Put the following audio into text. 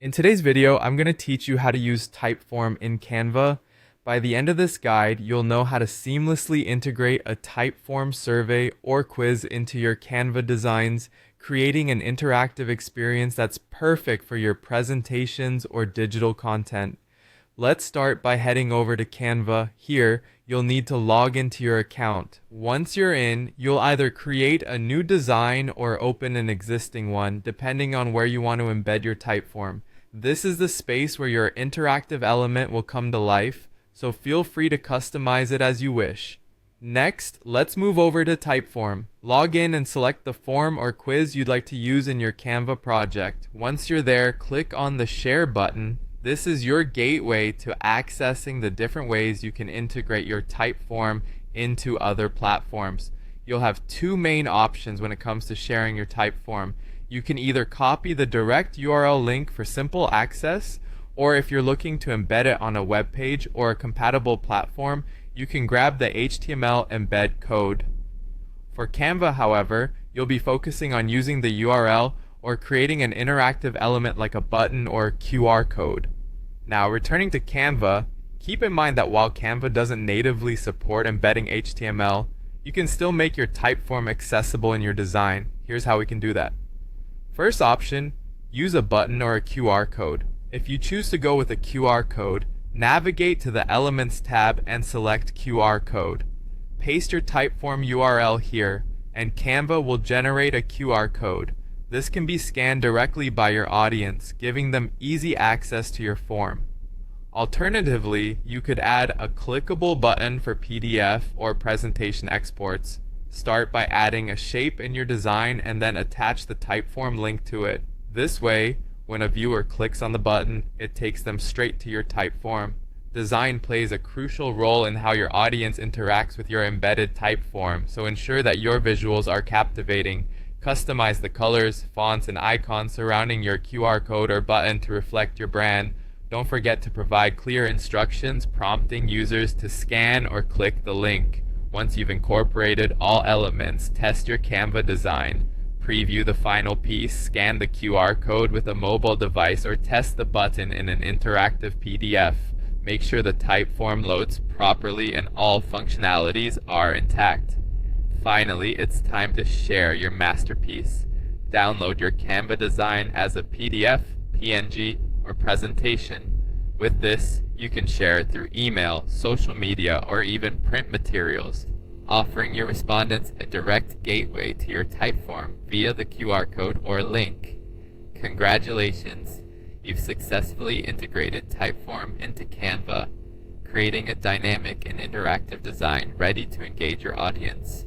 In today's video, I'm going to teach you how to use Typeform in Canva. By the end of this guide, you'll know how to seamlessly integrate a Typeform survey or quiz into your Canva designs, creating an interactive experience that's perfect for your presentations or digital content. Let's start by heading over to Canva. Here, you'll need to log into your account. Once you're in, you'll either create a new design or open an existing one, depending on where you want to embed your Typeform. This is the space where your interactive element will come to life, so feel free to customize it as you wish. Next, let's move over to Typeform. Log in and select the form or quiz you'd like to use in your Canva project. Once you're there, click on the Share button. This is your gateway to accessing the different ways you can integrate your Typeform into other platforms. You'll have two main options when it comes to sharing your Typeform. You can either copy the direct URL link for simple access, or if you're looking to embed it on a web page or a compatible platform, you can grab the HTML embed code. For Canva, however, you'll be focusing on using the URL or creating an interactive element like a button or QR code. Now, returning to Canva, keep in mind that while Canva doesn't natively support embedding HTML, you can still make your Typeform accessible in your design. Here's how we can do that. First option, use a button or a QR code. If you choose to go with a QR code, navigate to the Elements tab and select QR code. Paste your Typeform URL here, and Canva will generate a QR code. This can be scanned directly by your audience, giving them easy access to your form. Alternatively, you could add a clickable button for PDF or presentation exports. Start by adding a shape in your design and then attach the Typeform link to it. This way, when a viewer clicks on the button, it takes them straight to your Typeform. Design plays a crucial role in how your audience interacts with your embedded Typeform, so ensure that your visuals are captivating. Customize the colors, fonts, and icons surrounding your QR code or button to reflect your brand. Don't forget to provide clear instructions prompting users to scan or click the link. Once you've incorporated all elements, test your Canva design. Preview the final piece, scan the QR code with a mobile device, or test the button in an interactive PDF. Make sure the Typeform loads properly and all functionalities are intact. Finally, it's time to share your masterpiece. Download your Canva design as a PDF, PNG, or presentation. With this, you can share it through email, social media, or even print materials, offering your respondents a direct gateway to your Typeform via the QR code or link. Congratulations! You've successfully integrated Typeform into Canva, creating a dynamic and interactive design ready to engage your audience.